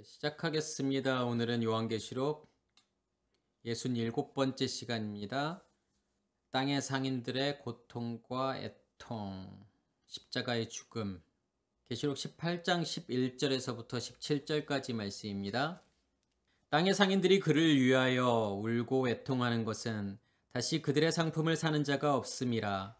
시작하겠습니다. 오늘은 요한계시록 67번째 시간입니다. 땅의 상인들의 고통과 애통, 십자가의 죽음. 계시록 18장 11절에서부터 17절까지 말씀입니다. 땅의 상인들이 그를 위하여 울고 애통하는 것은 다시 그들의 상품을 사는 자가 없음이라.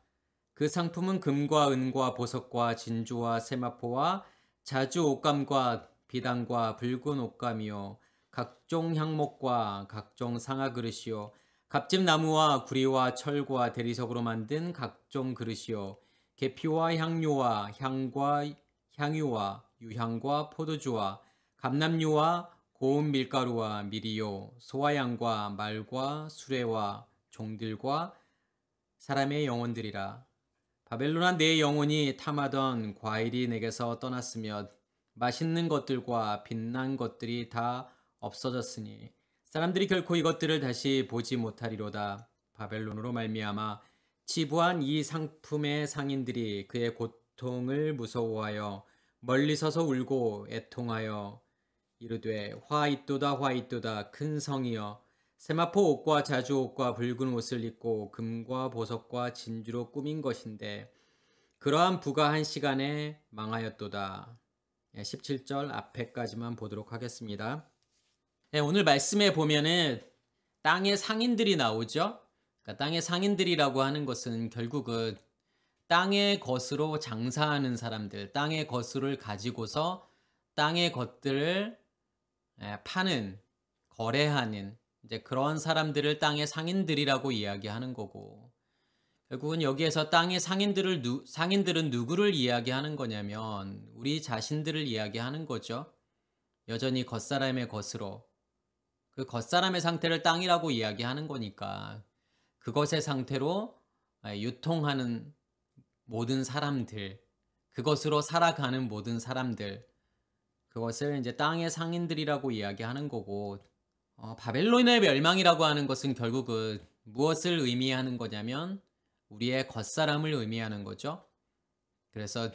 그 상품은 금과 은과 보석과 진주와 세마포와 자주 옷감과 비단과 붉은 옷감이요 각종 향목과 각종 상아 그릇이요 값집 나무와 구리와 철과 대리석으로 만든 각종 그릇이요 계피와 향료와 향과 향유와 유향과 포도주와 감람류와 고운 밀가루와 밀이요 소와 양과 말과 수레와 종들과 사람의 영혼들이라. 바벨론아, 내 영혼이 탐하던 과일이 내게서 떠났으며 맛있는 것들과 빛난 것들이 다 없어졌으니 사람들이 결코 이것들을 다시 보지 못하리로다. 바벨론으로 말미암아 치부한 이 상품의 상인들이 그의 고통을 무서워하여 멀리 서서 울고 애통하여 이르되 화 있도다 화 있도다 큰 성이여 세마포 옷과 자주 옷과 붉은 옷을 입고 금과 보석과 진주로 꾸민 것인데 그러한 부가 한 시간에 망하였도다. 17절 앞에까지만 보도록 하겠습니다. 오늘 말씀에 보면은 땅의 상인들이 나오죠. 그러니까 땅의 상인들이라고 하는 것은 결국은 땅의 것으로 장사하는 사람들, 땅의 것을 가지고서 땅의 것들을 파는, 거래하는 이제 그런 사람들을 땅의 상인들이라고 이야기하는 거고, 결국은 여기에서 땅의 상인들은 누구를 이야기하는 거냐면 우리 자신들을 이야기하는 거죠. 여전히 겉사람의 것으로 그 겉사람의 상태를 땅이라고 이야기하는 거니까 그것의 상태로 유통하는 모든 사람들, 그것으로 살아가는 모든 사람들, 그것을 이제 땅의 상인들이라고 이야기하는 거고, 바벨론의 멸망이라고 하는 것은 결국은 무엇을 의미하는 거냐면 우리의 겉사람을 의미하는 거죠. 그래서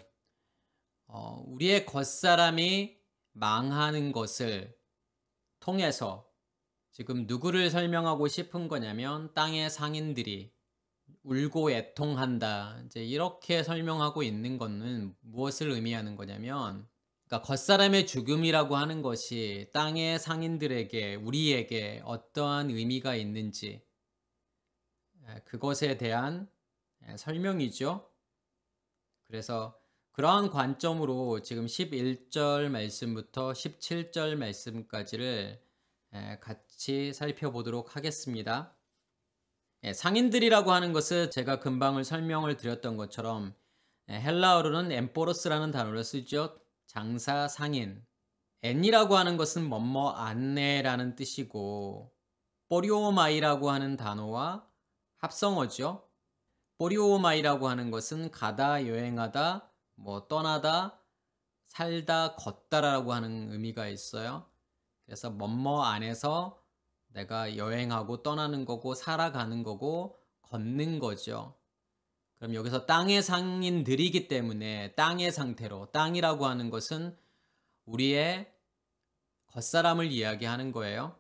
우리의 겉사람이 망하는 것을 통해서 지금 누구를 설명하고 싶은 거냐면 땅의 상인들이 울고 애통한다. 이제 이렇게 설명하고 있는 것은 무엇을 의미하는 거냐면, 그러니까 겉사람의 죽음이라고 하는 것이 땅의 상인들에게, 우리에게 어떠한 의미가 있는지 그것에 대한 설명이죠. 그래서 그러한 관점으로 지금 11절 말씀부터 17절 말씀까지를 같이 살펴보도록 하겠습니다. 상인들이라고 하는 것은 제가 금방 설명을 드렸던 것처럼 헬라어로는 엠포로스라는 단어를 쓰죠. 장사 상인. 엔이라고 하는 것은 뭐뭐 안내라는 뜻이고, 포리오마이라고 하는 단어와 합성어죠. 포리오마이라고 하는 것은 가다, 여행하다, 떠나다, 살다, 걷다라고 하는 의미가 있어요. 그래서 뭐뭐 안에서 내가 여행하고 떠나는 거고 살아가는 거고 걷는 거죠. 그럼 여기서 땅의 상인들이기 때문에 땅의 상태로, 땅이라고 하는 것은 우리의 겉사람을 이야기하는 거예요.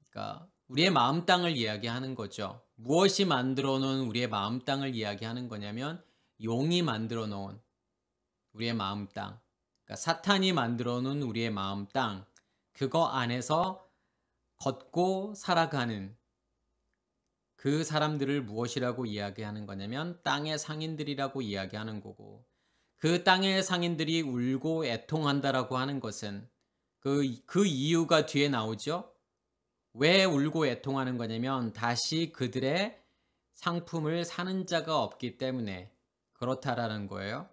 그러니까 우리의 마음 땅을 이야기하는 거죠. 무엇이 만들어 놓은 우리의 마음 땅을 이야기하는 거냐면 용이 만들어 놓은 우리의 마음 땅, 그러니까 사탄이 만들어 놓은 우리의 마음 땅, 그거 안에서 걷고 살아가는 그 사람들을 무엇이라고 이야기하는 거냐면 땅의 상인들이라고 이야기하는 거고, 그 땅의 상인들이 울고 애통한다라고 하는 것은 그 이유가 뒤에 나오죠. 왜 울고 애통하는 거냐면 다시 그들의 상품을 사는 자가 없기 때문에 그렇다라는 거예요.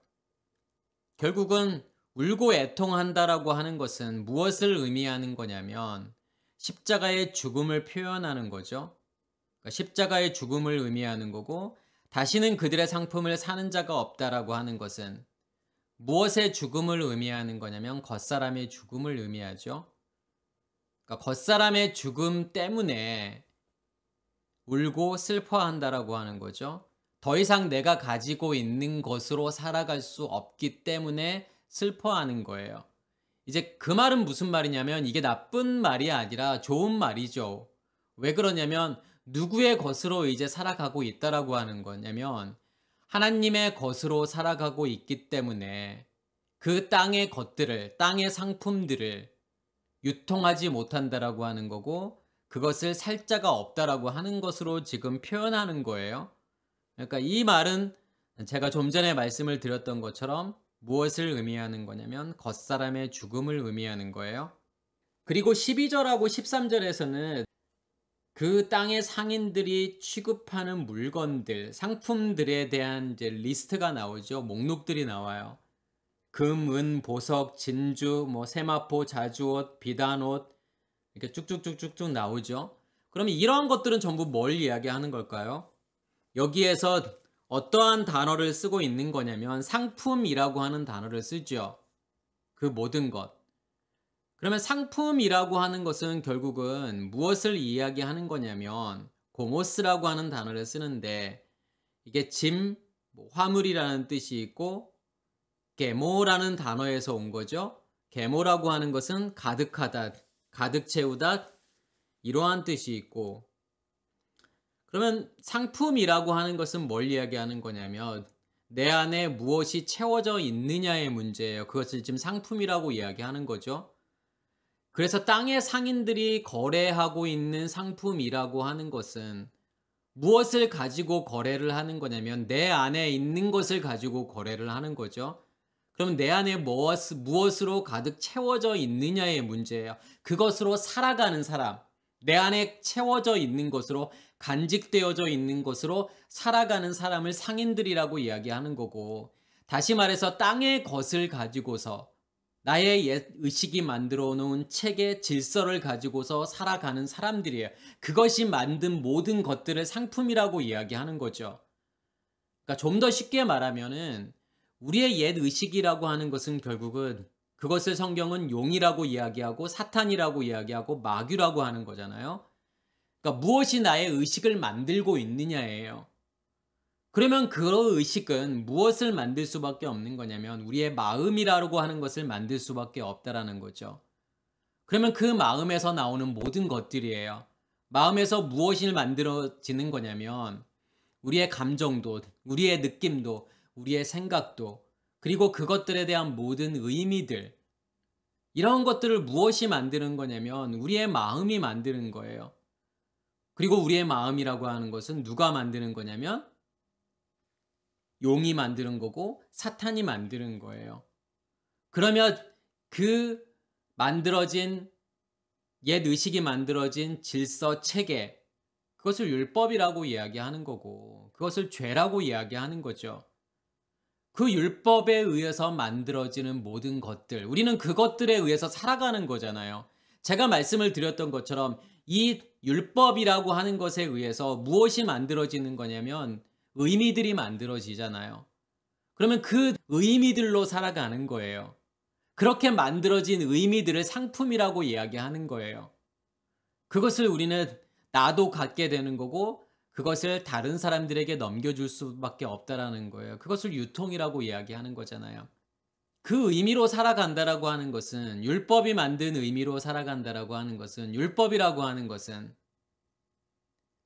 결국은 울고 애통한다라고 하는 것은 무엇을 의미하는 거냐면 십자가의 죽음을 표현하는 거죠. 그러니까 십자가의 죽음을 의미하는 거고, 다시는 그들의 상품을 사는 자가 없다라고 하는 것은 무엇의 죽음을 의미하는 거냐면 겉사람의 죽음을 의미하죠. 그러니까 겉사람의 죽음 때문에 울고 슬퍼한다라고 하는 거죠. 더 이상 내가 가지고 있는 것으로 살아갈 수 없기 때문에 슬퍼하는 거예요. 이제 그 말은 무슨 말이냐면 이게 나쁜 말이 아니라 좋은 말이죠. 왜 그러냐면 누구의 것으로 이제 살아가고 있다라고 하는 거냐면 하나님의 것으로 살아가고 있기 때문에 그 땅의 것들을, 땅의 상품들을 유통하지 못한다라고 하는 거고 그것을 살 자가 없다라고 하는 것으로 지금 표현하는 거예요. 그러니까 이 말은 제가 좀 전에 말씀을 드렸던 것처럼 무엇을 의미하는 거냐면 겉사람의 죽음을 의미하는 거예요. 그리고 12절하고 13절에서는 그 땅의 상인들이 취급하는 물건들, 상품들에 대한 이제 리스트가 나오죠. 목록들이 나와요. 금, 은, 보석, 진주, 세마포, 자주옷, 비단옷 이렇게 쭉쭉쭉쭉쭉 나오죠. 그러면 이러한 것들은 전부 뭘 이야기하는 걸까요? 여기에서 어떠한 단어를 쓰고 있는 거냐면 상품이라고 하는 단어를 쓰죠. 그 모든 것. 그러면 상품이라고 하는 것은 결국은 무엇을 이야기하는 거냐면 고모스라고 하는 단어를 쓰는데 이게 짐, 화물이라는 뜻이 있고 게모라는 단어에서 온 거죠. 게모라고 하는 것은 가득하다, 가득 채우다 이러한 뜻이 있고 그러면 상품이라고 하는 것은 뭘 이야기하는 거냐면 내 안에 무엇이 채워져 있느냐의 문제예요. 그것을 지금 상품이라고 이야기하는 거죠. 그래서 땅의 상인들이 거래하고 있는 상품이라고 하는 것은 무엇을 가지고 거래를 하는 거냐면 내 안에 있는 것을 가지고 거래를 하는 거죠. 그럼 내 안에 무엇으로 가득 채워져 있느냐의 문제예요. 그것으로 살아가는 사람, 내 안에 채워져 있는 것으로 간직되어져 있는 것으로 살아가는 사람을 상인들이라고 이야기하는 거고 다시 말해서 땅의 것을 가지고서 나의 옛 의식이 만들어 놓은 책의 질서를 가지고서 살아가는 사람들이에요. 그것이 만든 모든 것들을 상품이라고 이야기하는 거죠. 그러니까 좀 더 쉽게 말하면은 우리의 옛 의식이라고 하는 것은 결국은 그것을 성경은 용이라고 이야기하고 사탄이라고 이야기하고 마귀라고 하는 거잖아요. 그러니까 무엇이 나의 의식을 만들고 있느냐예요. 그러면 그 의식은 무엇을 만들 수밖에 없는 거냐면 우리의 마음이라고 하는 것을 만들 수밖에 없다라는 거죠. 그러면 그 마음에서 나오는 모든 것들이에요. 마음에서 무엇이 만들어지는 거냐면 우리의 감정도, 우리의 느낌도, 우리의 생각도, 그리고 그것들에 대한 모든 의미들, 이런 것들을 무엇이 만드는 거냐면 우리의 마음이 만드는 거예요. 그리고 우리의 마음이라고 하는 것은 누가 만드는 거냐면 용이 만드는 거고 사탄이 만드는 거예요. 그러면 그 만들어진 옛 의식이 만들어진 질서 체계, 그것을 율법이라고 이야기하는 거고 그것을 죄라고 이야기하는 거죠. 그 율법에 의해서 만들어지는 모든 것들, 우리는 그것들에 의해서 살아가는 거잖아요. 제가 말씀을 드렸던 것처럼 이 율법이라고 하는 것에 의해서 무엇이 만들어지는 거냐면 의미들이 만들어지잖아요. 그러면 그 의미들로 살아가는 거예요. 그렇게 만들어진 의미들을 상품이라고 이야기하는 거예요. 그것을 우리는 나도 갖게 되는 거고 그것을 다른 사람들에게 넘겨줄 수밖에 없다라는 거예요. 그것을 유통이라고 이야기하는 거잖아요. 그 의미로 살아간다라고 하는 것은 율법이 만든 의미로 살아간다라고 하는 것은 율법이라고 하는 것은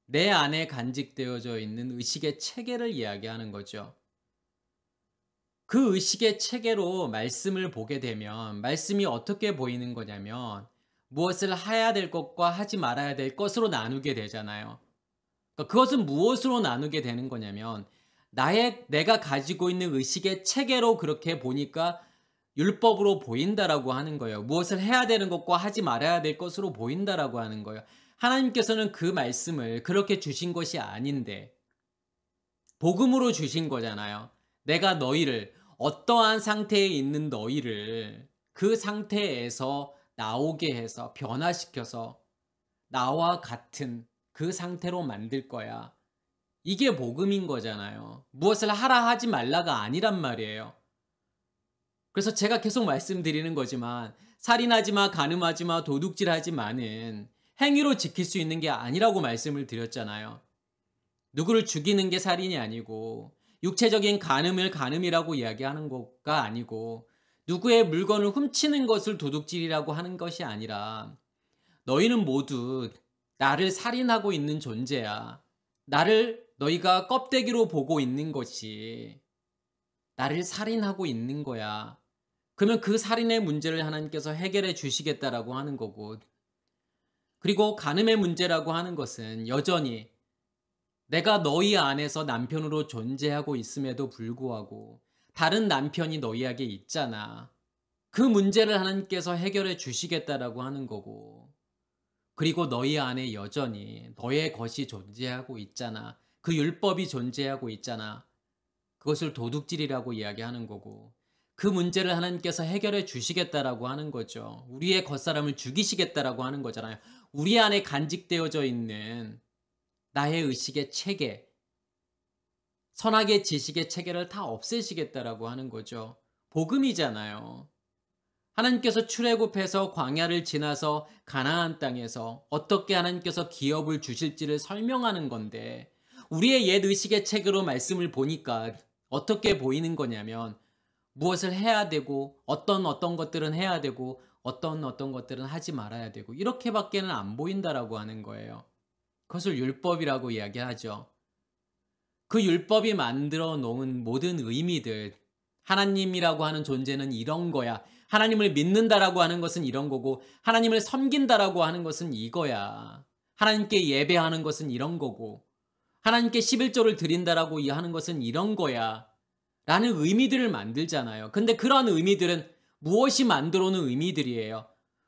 내 안에 간직되어져 있는 의식의 체계를 이야기하는 거죠. 그 의식의 체계로 말씀을 보게 되면 말씀이 어떻게 보이는 거냐면 무엇을 해야 될 것과 하지 말아야 될 것으로 나누게 되잖아요. 그러니까 그것은 무엇으로 나누게 되는 거냐면 내가 가지고 있는 의식의 체계로 그렇게 보니까 율법으로 보인다라고 하는 거예요. 무엇을 해야 되는 것과 하지 말아야 될 것으로 보인다라고 하는 거예요. 하나님께서는 그 말씀을 그렇게 주신 것이 아닌데 복음으로 주신 거잖아요. 내가 너희를 어떠한 상태에 있는 너희를 그 상태에서 나오게 해서 변화시켜서 나와 같은 그 상태로 만들 거야. 이게 복음인 거잖아요. 무엇을 하라 하지 말라가 아니란 말이에요. 그래서 제가 계속 말씀드리는 거지만 살인하지 마, 간음하지 마, 도둑질하지 마는 행위로 지킬 수 있는 게 아니라고 말씀을 드렸잖아요. 누구를 죽이는 게 살인이 아니고 육체적인 간음을 간음이라고 이야기하는 것가 아니고 누구의 물건을 훔치는 것을 도둑질이라고 하는 것이 아니라 너희는 모두 나를 살인하고 있는 존재야. 나를 너희가 껍데기로 보고 있는 것이 나를 살인하고 있는 거야. 그러면 그 살인의 문제를 하나님께서 해결해 주시겠다라고 하는 거고, 그리고 간음의 문제라고 하는 것은 여전히 내가 너희 안에서 남편으로 존재하고 있음에도 불구하고 다른 남편이 너희에게 있잖아. 그 문제를 하나님께서 해결해 주시겠다라고 하는 거고, 그리고 너희 안에 여전히 너의 것이 존재하고 있잖아. 그 율법이 존재하고 있잖아. 그것을 도둑질이라고 이야기하는 거고, 그 문제를 하나님께서 해결해 주시겠다라고 하는 거죠. 우리의 겉사람을 죽이시겠다라고 하는 거잖아요. 우리 안에 간직되어져 있는 나의 의식의 체계, 선악의 지식의 체계를 다 없애시겠다라고 하는 거죠. 복음이잖아요. 하나님께서 출애굽해서 광야를 지나서 가나안 땅에서 어떻게 하나님께서 기업을 주실지를 설명하는 건데, 우리의 옛 의식의 체계로 말씀을 보니까 어떻게 보이는 거냐면 무엇을 해야 되고 어떤 것들은 해야 되고 어떤 것들은 하지 말아야 되고 이렇게밖에는 안 보인다라고 하는 거예요. 그것을 율법이라고 이야기하죠. 그 율법이 만들어 놓은 모든 의미들, 하나님이라고 하는 존재는 이런 거야. 하나님을 믿는다라고 하는 것은 이런 거고, 하나님을 섬긴다라고 하는 것은 이거야. 하나님께 예배하는 것은 이런 거고, 하나님께 11조를 드린다라고 하는 것은 이런 거야. 라는 의미들을 만들잖아요. 근데 그런 의미들은 무엇이 만들어 놓은 의미들이에요?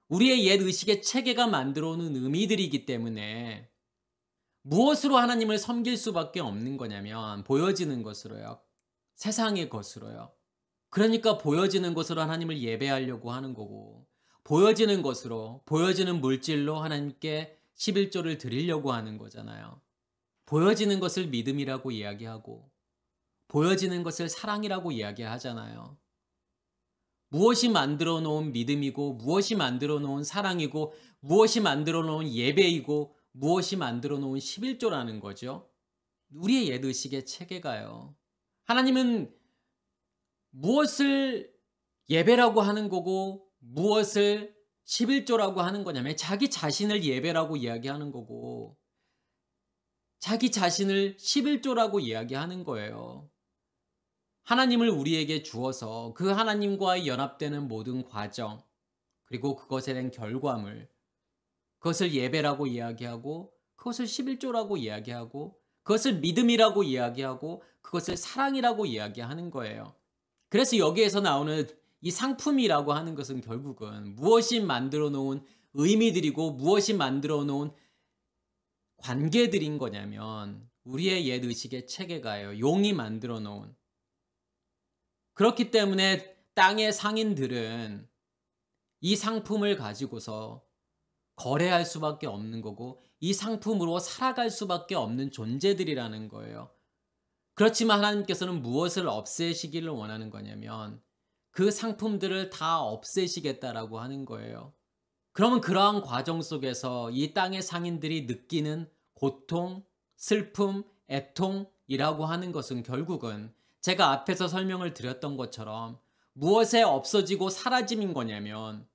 우리의 옛 의식의 체계가 만들어 놓은 의미들이기 때문에 무엇으로 하나님을 섬길 수밖에 없는 거냐면 보여지는 것으로요. 세상의 것으로요. 그러니까 보여지는 것으로 하나님을 예배하려고 하는 거고, 보여지는 것으로, 보여지는 물질로 하나님께 11조를 드리려고 하는 거잖아요. 보여지는 것을 믿음이라고 이야기하고 보여지는 것을 사랑이라고 이야기하잖아요. 무엇이 만들어 놓은 믿음이고 무엇이 만들어 놓은 사랑이고 무엇이 만들어 놓은 예배이고 무엇이 만들어 놓은 11조라는 거죠. 우리의 옛 의식의 체계가요. 하나님은 무엇을 예배라고 하는 거고 무엇을 11조라고 하는 거냐면 자기 자신을 예배라고 이야기하는 거고 자기 자신을 11조라고 이야기하는 거예요. 하나님을 우리에게 주어서 그 하나님과의 연합되는 모든 과정, 그리고 그것에 대한 결과물, 그것을 예배라고 이야기하고 그것을 11조라고 이야기하고 그것을 믿음이라고 이야기하고 그것을 사랑이라고 이야기하는 거예요. 그래서 여기에서 나오는 이 상품이라고 하는 것은 결국은 무엇이 만들어 놓은 의미들이고 무엇이 만들어 놓은 관계들인 거냐면 우리의 옛 의식의 체계가요. 용이 만들어 놓은. 그렇기 때문에 땅의 상인들은 이 상품을 가지고서 거래할 수밖에 없는 거고 이 상품으로 살아갈 수밖에 없는 존재들이라는 거예요. 그렇지만 하나님께서는 무엇을 없애시기를 원하는 거냐면 그 상품들을 다 없애시겠다라고 하는 거예요. 그러면 그러한 과정 속에서 이 땅의 상인들이 느끼는 고통, 슬픔, 애통이라고 하는 것은 결국은 제가 앞에서 설명을 드렸던 것처럼 무엇에 없어지고 사라짐인 거냐면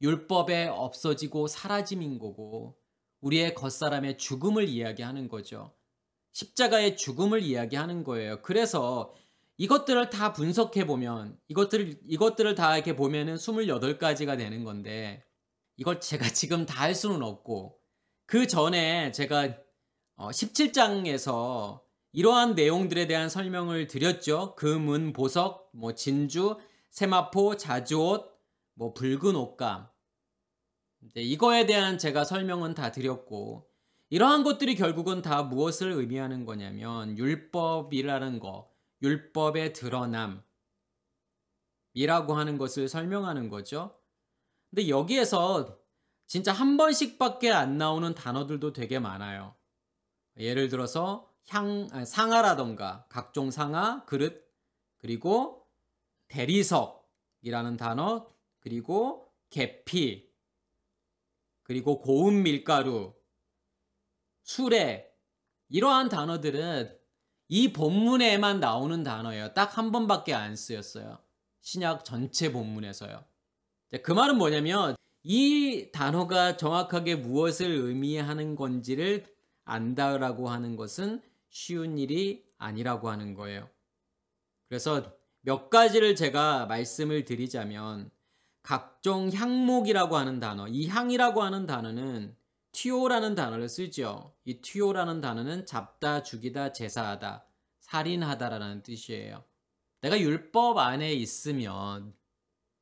율법에 없어지고 사라짐인 거고 우리의 겉사람의 죽음을 이야기하는 거죠. 십자가의 죽음을 이야기하는 거예요. 그래서 이것들을 다 분석해 보면 이것들을 다 이렇게 보면은 28가지가 되는 건데 이걸 제가 지금 다 할 수는 없고 그 전에 제가 17장에서 이러한 내용들에 대한 설명을 드렸죠. 금은 보석, 진주, 세마포, 자주옷, 붉은 옷감. 이거에 대한 제가 설명은 다 드렸고 이러한 것들이 결국은 다 무엇을 의미하는 거냐면 율법이라는 거, 율법의 드러남이라고 하는 것을 설명하는 거죠. 근데 여기에서 진짜 한 번씩밖에 안 나오는 단어들도 되게 많아요. 예를 들어서 상아라던가 각종 상아, 그릇, 그리고 대리석이라는 단어, 그리고 계피, 그리고 고운 밀가루, 수레, 이러한 단어들은 이 본문에만 나오는 단어예요. 딱 한 번밖에 안 쓰였어요. 신약 전체 본문에서요. 그 말은 뭐냐면 이 단어가 정확하게 무엇을 의미하는 건지를 안다라고 하는 것은 쉬운 일이 아니라고 하는 거예요. 그래서 몇 가지를 제가 말씀을 드리자면 각종 향목이라고 하는 단어, 이 향이라고 하는 단어는 튀오라는 단어를 쓰죠. 이 튀오라는 단어는 잡다, 죽이다, 제사하다, 살인하다라는 뜻이에요. 내가 율법 안에 있으면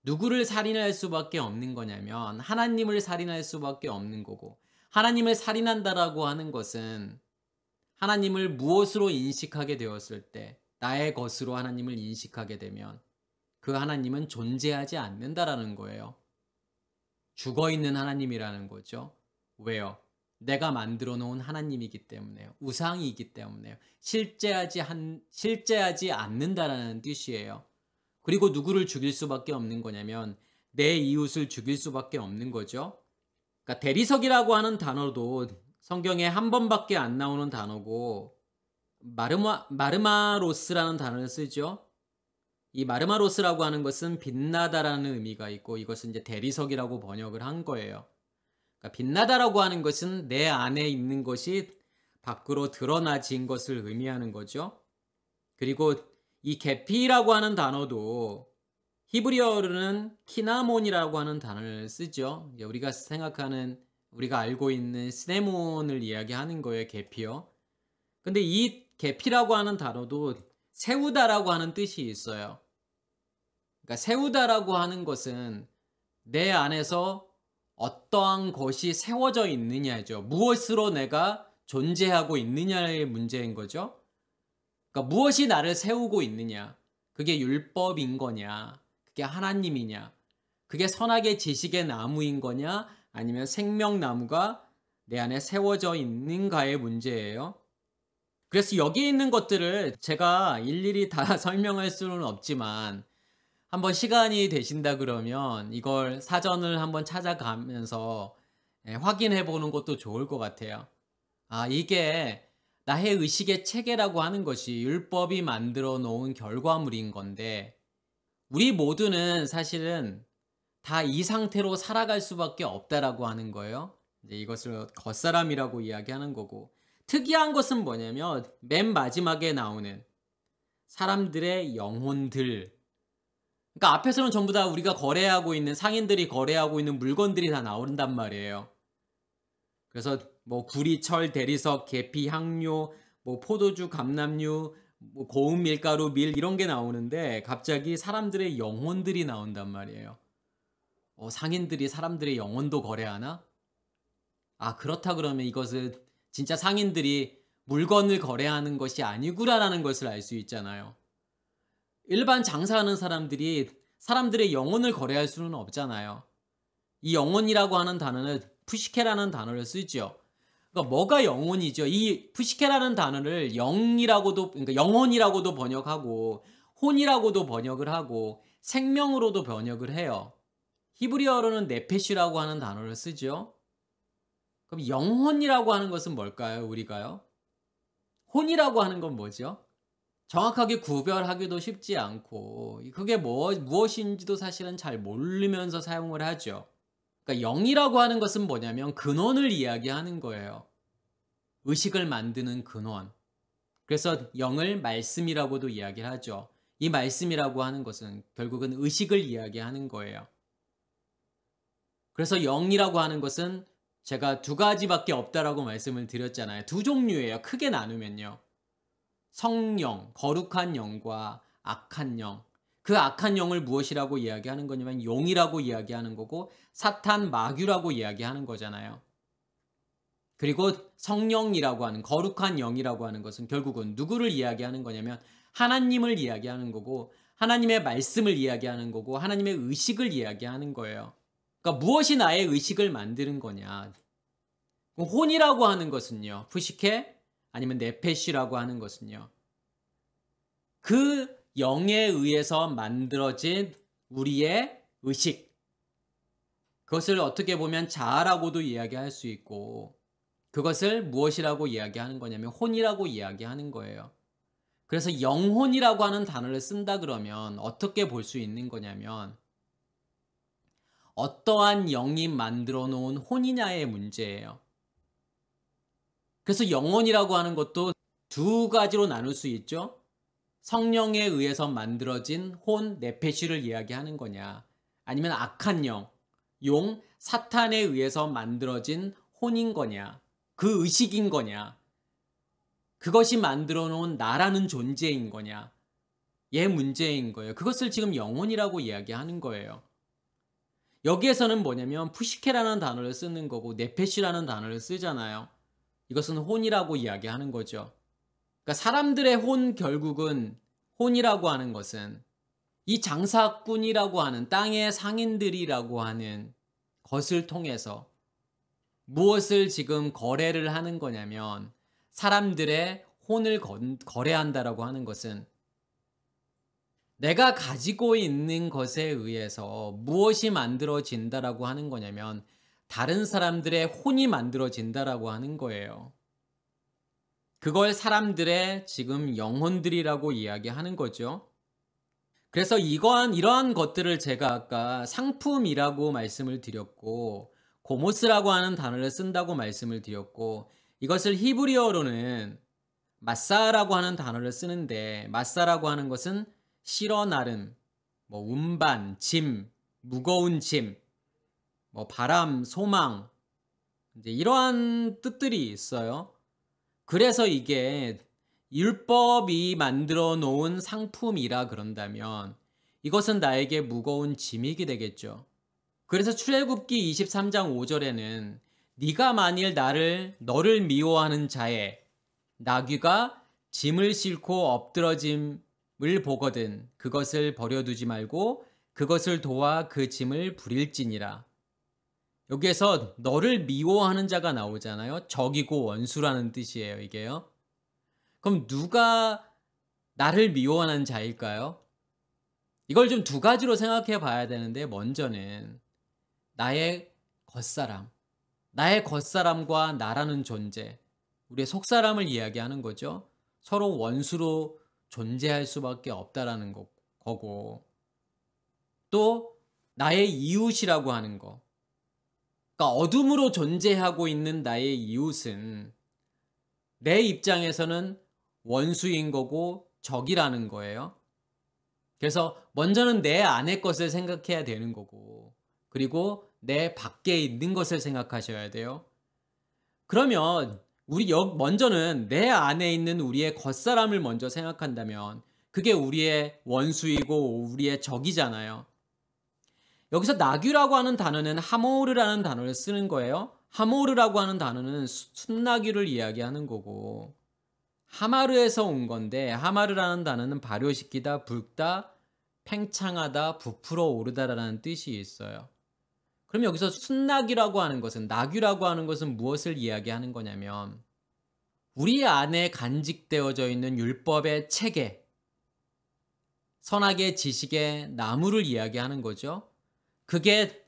누구를 살인할 수밖에 없는 거냐면 하나님을 살인할 수밖에 없는 거고, 하나님을 살인한다라고 하는 것은 하나님을 무엇으로 인식하게 되었을 때, 나의 것으로 하나님을 인식하게 되면 그 하나님은 존재하지 않는다라는 거예요. 죽어있는 하나님이라는 거죠. 왜요? 내가 만들어 놓은 하나님이기 때문에요. 우상이기 때문에요. 실제하지 않는다라는 뜻이에요. 그리고 누구를 죽일 수밖에 없는 거냐면 내 이웃을 죽일 수밖에 없는 거죠. 그러니까 대리석이라고 하는 단어도 성경에 한 번밖에 안 나오는 단어고 마르마로스라는 단어를 쓰죠. 이 마르마로스라고 하는 것은 빛나다라는 의미가 있고 이것은 이제 대리석이라고 번역을 한 거예요. 그러니까 빛나다라고 하는 것은 내 안에 있는 것이 밖으로 드러나진 것을 의미하는 거죠. 그리고 이 계피라고 하는 단어도 히브리어로는 키나몬이라고 하는 단어를 쓰죠. 우리가 알고 있는 시네몬을 이야기하는 거예요, 계피요. 근데 이 계피라고 하는 단어도 세우다라고 하는 뜻이 있어요. 그러니까 세우다라고 하는 것은 내 안에서 어떠한 것이 세워져 있느냐죠. 무엇으로 내가 존재하고 있느냐의 문제인 거죠. 그러니까 무엇이 나를 세우고 있느냐. 그게 율법인 거냐. 그게 하나님이냐. 그게 선악의 지식의 나무인 거냐. 아니면 생명나무가 내 안에 세워져 있는가의 문제예요. 그래서 여기 있는 것들을 제가 일일이 다 설명할 수는 없지만 한번 시간이 되신다 그러면 이걸 사전을 한번 찾아가면서 확인해 보는 것도 좋을 것 같아요. 이게 나의 의식의 체계라고 하는 것이 율법이 만들어 놓은 결과물인 건데 우리 모두는 사실은 다 이 상태로 살아갈 수밖에 없다라고 하는 거예요. 이제 이것을 겉사람이라고 이야기하는 거고, 특이한 것은 뭐냐면 맨 마지막에 나오는 사람들의 영혼들. 그러니까 앞에서는 전부 다 우리가 거래하고 있는, 상인들이 거래하고 있는 물건들이 다 나온단 말이에요. 그래서 뭐 구리, 철, 대리석, 계피, 향료, 뭐 포도주, 감람류, 뭐 고운 밀가루, 밀 이런 게 나오는데 갑자기 사람들의 영혼들이 나온단 말이에요. 상인들이 사람들의 영혼도 거래하나? 그렇다 그러면 이것은 진짜 상인들이 물건을 거래하는 것이 아니구나라는 것을 알 수 있잖아요. 일반 장사하는 사람들이 사람들의 영혼을 거래할 수는 없잖아요. 이 영혼이라고 하는 단어는 푸시케라는 단어를 쓰죠. 그러니까 뭐가 영혼이죠? 이 푸시케라는 단어를 그러니까 영혼이라고도 번역하고 혼이라고도 번역을 하고 생명으로도 번역을 해요. 히브리어로는 네페시라고 하는 단어를 쓰죠. 그럼 영혼이라고 하는 것은 뭘까요? 우리가요? 혼이라고 하는 건 뭐죠? 정확하게 구별하기도 쉽지 않고 그게 무엇인지도 사실은 잘 모르면서 사용을 하죠. 그러니까 영이라고 하는 것은 뭐냐면 근원을 이야기하는 거예요. 의식을 만드는 근원. 그래서 영을 말씀이라고도 이야기를 하죠. 이 말씀이라고 하는 것은 결국은 의식을 이야기하는 거예요. 그래서 영이라고 하는 것은 제가 두 가지밖에 없다라고 말씀을 드렸잖아요. 두 종류예요. 크게 나누면요. 성령, 거룩한 영과 악한 영. 그 악한 영을 무엇이라고 이야기하는 거냐면 용이라고 이야기하는 거고 사탄, 마귀라고 이야기하는 거잖아요. 그리고 성령이라고 하는 거룩한 영이라고 하는 것은 결국은 누구를 이야기하는 거냐면 하나님을 이야기하는 거고 하나님의 말씀을 이야기하는 거고 하나님의 의식을 이야기하는 거예요. 그러니까 무엇이 나의 의식을 만드는 거냐. 혼이라고 하는 것은요. 푸시케 아니면 네페시라고 하는 것은요. 그 영에 의해서 만들어진 우리의 의식. 그것을 어떻게 보면 자아라고도 이야기할 수 있고 그것을 무엇이라고 이야기하는 거냐면 혼이라고 이야기하는 거예요. 그래서 영혼이라고 하는 단어를 쓴다 그러면 어떻게 볼 수 있는 거냐면 어떠한 영이 만들어 놓은 혼이냐의 문제예요. 그래서 영혼이라고 하는 것도 두 가지로 나눌 수 있죠. 성령에 의해서 만들어진 혼, 네페시를 이야기하는 거냐, 아니면 악한 영, 사탄에 의해서 만들어진 혼인 거냐, 그 의식인 거냐, 그것이 만들어 놓은 나라는 존재인 거냐, 얘 문제인 거예요. 그것을 지금 영혼이라고 이야기하는 거예요. 여기에서는 뭐냐면 푸시케라는 단어를 쓰는 거고 네페시라는 단어를 쓰잖아요. 이것은 혼이라고 이야기하는 거죠. 그러니까 사람들의 혼, 결국은 혼이라고 하는 것은 이 장사꾼이라고 하는 땅의 상인들이라고 하는 것을 통해서 무엇을 지금 거래를 하는 거냐면 사람들의 혼을 거래한다라고 하는 것은 내가 가지고 있는 것에 의해서 무엇이 만들어진다라고 하는 거냐면 다른 사람들의 혼이 만들어진다라고 하는 거예요. 그걸 사람들의 지금 영혼들이라고 이야기하는 거죠. 그래서 이러한 것들을 제가 아까 상품이라고 말씀을 드렸고 고모스라고 하는 단어를 쓴다고 말씀을 드렸고 이것을 히브리어로는 마사라고 하는 단어를 쓰는데 마사라고 하는 것은 실어 나름, 운반, 짐, 무거운 짐, 바람, 소망 이제 이러한 뜻들이 있어요. 그래서 이게 율법이 만들어 놓은 상품이라 그런다면 이것은 나에게 무거운 짐이게 되겠죠. 그래서 출애굽기 23장 5절에는 네가 만일 너를 미워하는 자의 나귀가 짐을 싣고 엎드러짐을 보거든 그것을 버려두지 말고 그것을 도와 그 짐을 부릴지니라. 여기에서 너를 미워하는 자가 나오잖아요. 적이고 원수라는 뜻이에요, 이게요. 그럼 누가 나를 미워하는 자일까요? 이걸 좀 두 가지로 생각해 봐야 되는데 먼저는 나의 겉사람과 나라는 존재, 우리의 속사람을 이야기하는 거죠. 서로 원수로 존재할 수밖에 없다라는 거고 또 나의 이웃이라고 하는 거, 그러니까 어둠으로 존재하고 있는 나의 이웃은 내 입장에서는 원수인 거고 적이라는 거예요. 그래서 먼저는 내 안의 것을 생각해야 되는 거고 그리고 내 밖에 있는 것을 생각하셔야 돼요. 그러면 먼저는 내 안에 있는 우리의 겉사람을 먼저 생각한다면 그게 우리의 원수이고 우리의 적이잖아요. 여기서 나귀라고 하는 단어는 하모르라는 단어를 쓰는 거예요. 하모르라고 하는 단어는 순나귀를 이야기하는 거고 하마르에서 온 건데 하마르라는 단어는 발효시키다, 붉다, 팽창하다, 부풀어 오르다라는 뜻이 있어요. 그럼 여기서 순나귀라고 하는 것은 나귀라고 하는 것은 무엇을 이야기하는 거냐면 우리 안에 간직되어져 있는 율법의 체계, 선악의 지식의 나무를 이야기하는 거죠. 그게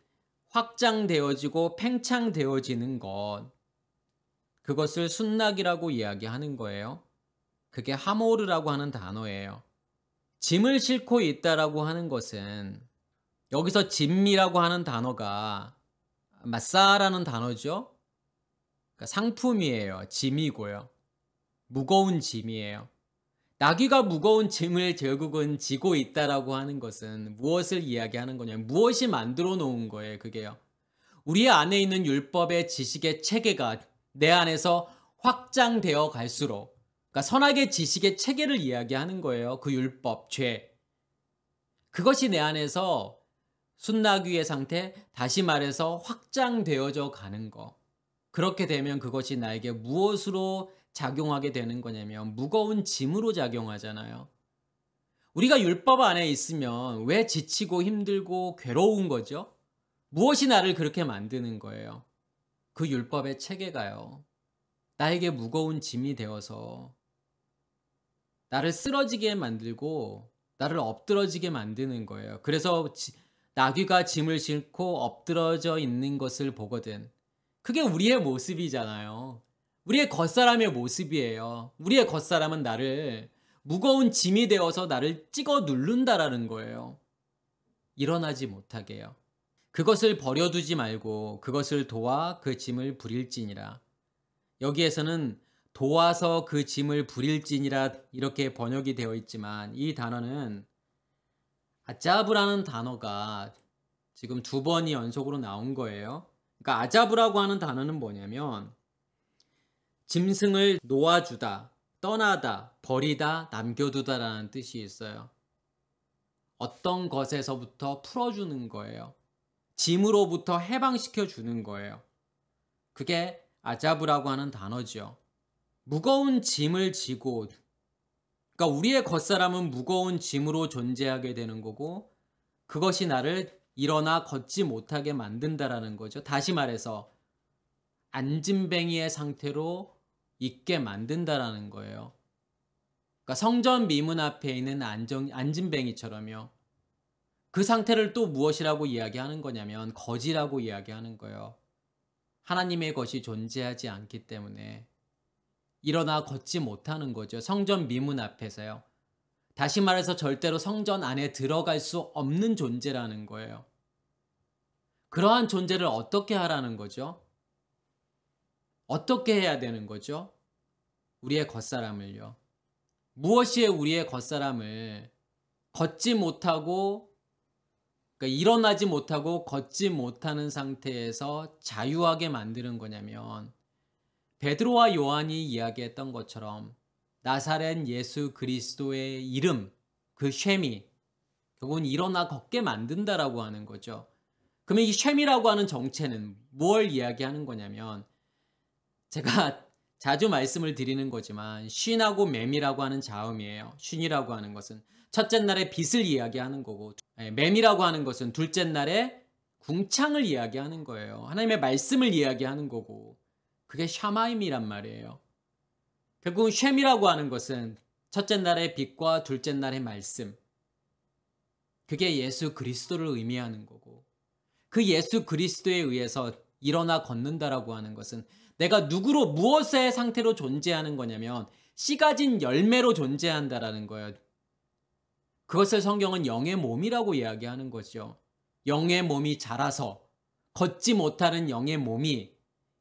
확장되어지고 팽창되어지는 것, 그것을 순낙이라고 이야기하는 거예요. 그게 하모르라고 하는 단어예요. 짐을 싣고 있다라고 하는 것은 여기서 짐이라고 하는 단어가 마사라는 단어죠. 그러니까 상품이에요. 짐이고요. 무거운 짐이에요. 나귀가 무거운 짐을 결국은 지고 있다라고 하는 것은 무엇을 이야기하는 거냐면 무엇이 만들어 놓은 거예요. 그게요. 우리 안에 있는 율법의 지식의 체계가 내 안에서 확장되어 갈수록, 그러니까 선악의 지식의 체계를 이야기하는 거예요. 그 율법, 죄. 그것이 내 안에서 순나귀의 상태, 다시 말해서 확장되어져 가는 거. 그렇게 되면 그것이 나에게 무엇으로 작용하게 되는 거냐면 무거운 짐으로 작용하잖아요. 우리가 율법 안에 있으면 왜 지치고 힘들고 괴로운 거죠? 무엇이 나를 그렇게 만드는 거예요? 그 율법의 체계가요. 나에게 무거운 짐이 되어서 나를 쓰러지게 만들고 나를 엎드러지게 만드는 거예요. 그래서 나귀가 짐을 싣고 엎드러져 있는 것을 보거든. 그게 우리의 모습이잖아요. 우리의 겉사람의 모습이에요. 우리의 겉사람은 나를 무거운 짐이 되어서 나를 찍어 누른다라는 거예요. 일어나지 못하게요. 그것을 버려두지 말고 그것을 도와 그 짐을 부릴지니라. 여기에서는 도와서 그 짐을 부릴지니라 이렇게 번역이 되어 있지만 이 단어는 아자브라는 단어가 지금 2번이 연속으로 나온 거예요. 그러니까 아자브라고 하는 단어는 뭐냐면 짐승을 놓아주다, 떠나다, 버리다, 남겨두다라는 뜻이 있어요. 어떤 것에서부터 풀어주는 거예요. 짐으로부터 해방시켜 주는 거예요. 그게 아자브라고 하는 단어죠. 무거운 짐을 지고, 그러니까 우리의 겉사람은 무거운 짐으로 존재하게 되는 거고 그것이 나를 일어나 걷지 못하게 만든다라는 거죠. 다시 말해서 안진뱅이의 상태로 있게 만든다라는 거예요. 그러니까 성전 미문 앞에 있는 안진뱅이처럼요. 그 상태를 또 무엇이라고 이야기하는 거냐면 거지라고 이야기하는 거예요. 하나님의 것이 존재하지 않기 때문에 일어나 걷지 못하는 거죠. 성전 미문 앞에서요. 다시 말해서 절대로 성전 안에 들어갈 수 없는 존재라는 거예요. 그러한 존재를 어떻게 하라는 거죠? 어떻게 해야 되는 거죠? 우리의 겉사람을요. 무엇이 우리의 겉사람을 걷지 못하고, 그러니까 일어나지 못하고 걷지 못하는 상태에서 자유하게 만드는 거냐면 베드로와 요한이 이야기했던 것처럼 나사렛 예수 그리스도의 이름, 그 쉐미, 결국은 일어나 걷게 만든다라고 하는 거죠. 그러면 이 쉐미라고 하는 정체는 뭘 이야기하는 거냐면 제가 자주 말씀을 드리는 거지만 쉰하고 맴이라고 하는 자음이에요. 쉰이라고 하는 것은 첫째 날의 빛을 이야기하는 거고 맴이라고 하는 것은 둘째 날의 궁창을 이야기하는 거예요. 하나님의 말씀을 이야기하는 거고 그게 샤마임이란 말이에요. 결국은 쉔이라고 하는 것은 첫째 날의 빛과 둘째 날의 말씀, 그게 예수 그리스도를 의미하는 거고 그 예수 그리스도에 의해서 일어나 걷는다라고 하는 것은 내가 누구로 무엇의 상태로 존재하는 거냐면 씨 가진 열매로 존재한다라는 거예요. 그것을 성경은 영의 몸이라고 이야기하는 거죠. 영의 몸이 자라서 걷지 못하는 영의 몸이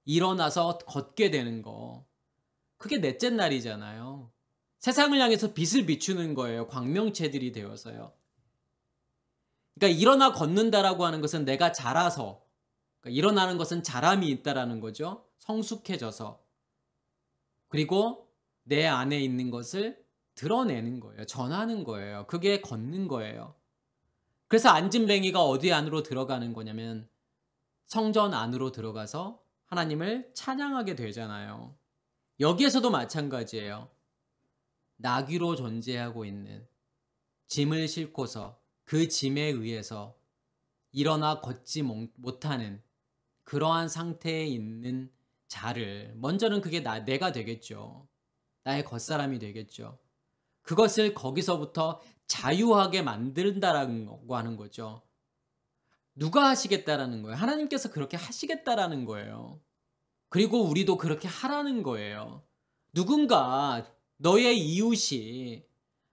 일어나서 걷게 되는 거. 그게 넷째 날이잖아요. 세상을 향해서 빛을 비추는 거예요. 광명체들이 되어서요. 그러니까 일어나 걷는다라고 하는 것은 내가 자라서, 그러니까 일어나는 것은 자람이 있다라는 거죠. 성숙해져서. 그리고 내 안에 있는 것을 드러내는 거예요. 전하는 거예요. 그게 걷는 거예요. 그래서 안진뱅이가 어디 안으로 들어가는 거냐면 성전 안으로 들어가서 하나님을 찬양하게 되잖아요. 여기에서도 마찬가지예요. 나귀로 존재하고 있는 짐을 싣고서 그 짐에 의해서 일어나 걷지 못하는 그러한 상태에 있는 자를 먼저는 그게 내가 되겠죠. 나의 겉사람이 되겠죠. 그것을 거기서부터 자유하게 만든다라고 하는 거죠. 누가 하시겠다라는 거예요? 하나님께서 그렇게 하시겠다라는 거예요. 그리고 우리도 그렇게 하라는 거예요. 누군가 너의 이웃이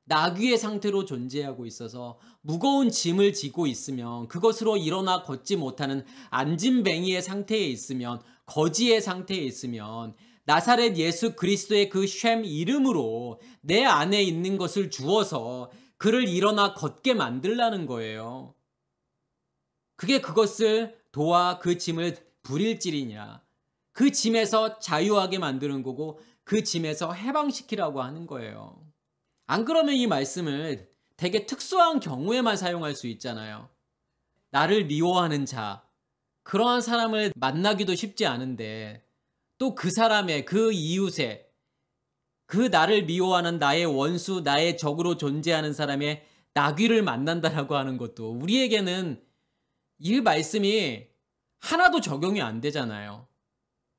나귀의 상태로 존재하고 있어서 무거운 짐을 지고 있으면 그것으로 일어나 걷지 못하는 안진뱅이의 상태에 있으면 거지의 상태에 있으면 나사렛 예수 그리스도의 그 쉔 이름으로 내 안에 있는 것을 주어서 그를 일어나 걷게 만들라는 거예요. 그게 그것을 도와 그 짐을 부릴지리냐. 그 짐에서 자유하게 만드는 거고 그 짐에서 해방시키라고 하는 거예요. 안 그러면 이 말씀을 되게 특수한 경우에만 사용할 수 있잖아요. 나를 미워하는 자, 그러한 사람을 만나기도 쉽지 않은데 또 그 사람의 그 이웃의 그 나를 미워하는 나의 원수, 나의 적으로 존재하는 사람의 나귀를 만난다라고 하는 것도 우리에게는 이 말씀이 하나도 적용이 안 되잖아요.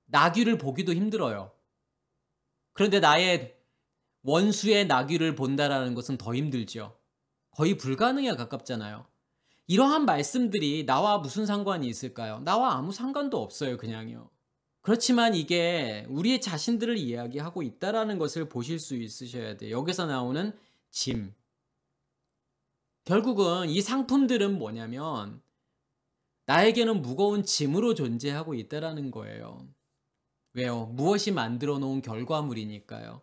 나귀를 보기도 힘들어요. 그런데 나의 원수의 나귀를 본다라는 것은 더 힘들죠. 거의 불가능에 가깝잖아요. 이러한 말씀들이 나와 무슨 상관이 있을까요? 나와 아무 상관도 없어요, 그냥요. 그렇지만 이게 우리 자신들을 이야기하고 있다라는 것을 보실 수 있으셔야 돼요. 여기서 나오는 짐. 결국은 이 상품들은 뭐냐면 나에게는 무거운 짐으로 존재하고 있다라는 거예요. 왜요? 무엇이 만들어 놓은 결과물이니까요.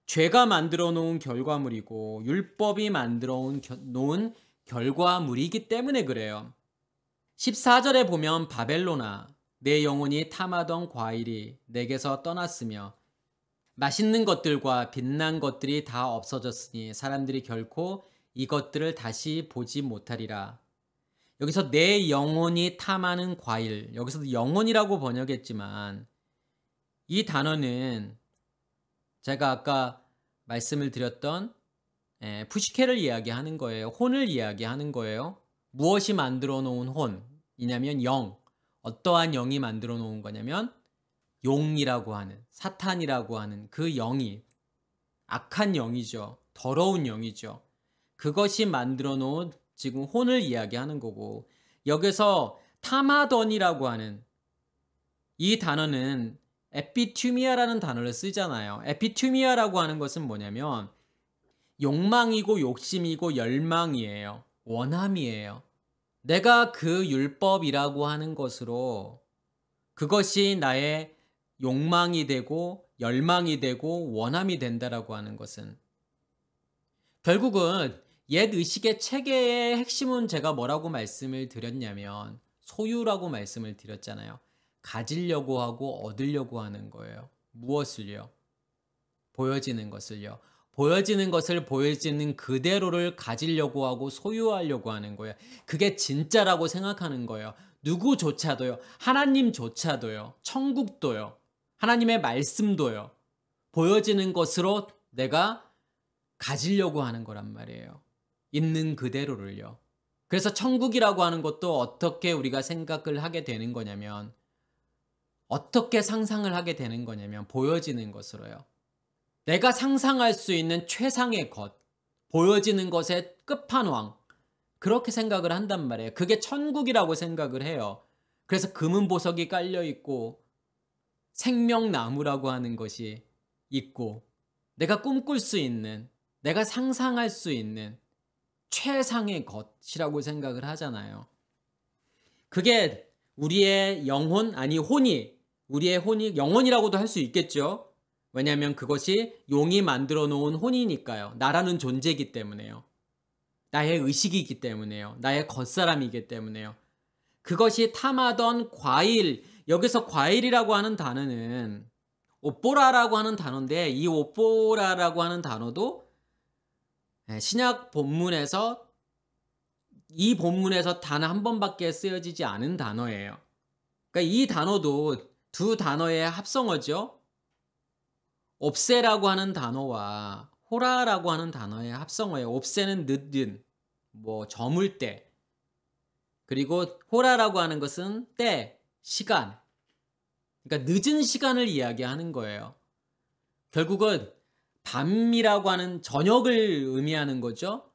죄가 만들어 놓은 결과물이고 율법이 만들어 놓은 결과물이기 때문에 그래요. 14절에 보면 바벨로나 내 영혼이 탐하던 과일이 내게서 떠났으며 맛있는 것들과 빛난 것들이 다 없어졌으니 사람들이 결코 이것들을 다시 보지 못하리라. 여기서 내 영혼이 탐하는 과일, 여기서도 영혼이라고 번역했지만 이 단어는 제가 아까 말씀을 드렸던 푸시케를 이야기하는 거예요. 혼을 이야기하는 거예요. 무엇이 만들어 놓은 혼이냐면 영. 어떠한 영이 만들어 놓은 거냐면 용이라고 하는, 사탄이라고 하는 그 영이 악한 영이죠. 더러운 영이죠. 그것이 만들어 놓은 지금 혼을 이야기하는 거고, 여기서 타마던이라고 하는 이 단어는 에피투미아라는 단어를 쓰잖아요. 에피투미아라고 하는 것은 뭐냐면 욕망이고 욕심이고 열망이에요. 원함이에요. 내가 그 율법이라고 하는 것으로 그것이 나의 욕망이 되고 열망이 되고 원함이 된다라고 하는 것은 결국은 옛 의식의 체계의 핵심은 제가 뭐라고 말씀을 드렸냐면 소유라고 말씀을 드렸잖아요. 가지려고 하고 얻으려고 하는 거예요. 무엇을요? 보여지는 것을요. 보여지는 것을 보여지는 그대로를 가지려고 하고 소유하려고 하는 거예요. 그게 진짜라고 생각하는 거예요. 누구조차도요. 하나님조차도요. 천국도요. 하나님의 말씀도요. 보여지는 것으로 내가 가지려고 하는 거란 말이에요. 있는 그대로를요. 그래서 천국이라고 하는 것도 어떻게 우리가 생각을 하게 되는 거냐면 어떻게 상상을 하게 되는 거냐면 보여지는 것으로요. 내가 상상할 수 있는 최상의 것, 보여지는 것의 끝판왕, 그렇게 생각을 한단 말이에요. 그게 천국이라고 생각을 해요. 그래서 금은 보석이 깔려 있고 생명나무라고 하는 것이 있고 내가 꿈꿀 수 있는, 내가 상상할 수 있는 최상의 것이라고 생각을 하잖아요. 그게 우리의 영혼, 아니 혼이, 우리의 혼이 영혼이라고도 할 수 있겠죠. 왜냐하면 그것이 용이 만들어 놓은 혼이니까요. 나라는 존재이기 때문에요. 나의 의식이기 때문에요. 나의 겉사람이기 때문에요. 그것이 탐하던 과일, 여기서 과일이라고 하는 단어는 오뽀라라고 하는 단어인데 이 오뽀라라고 하는 단어도 신약 본문에서 이 본문에서 단 한 번밖에 쓰여지지 않은 단어예요. 그러니까 이 단어도 두 단어의 합성어죠. 옵세라고 하는 단어와 호라라고 하는 단어의 합성어예요. 옵세는 늦은, 저물 때. 그리고 호라라고 하는 것은 때, 시간. 그러니까 늦은 시간을 이야기하는 거예요. 결국은 밤이라고 하는 저녁을 의미하는 거죠.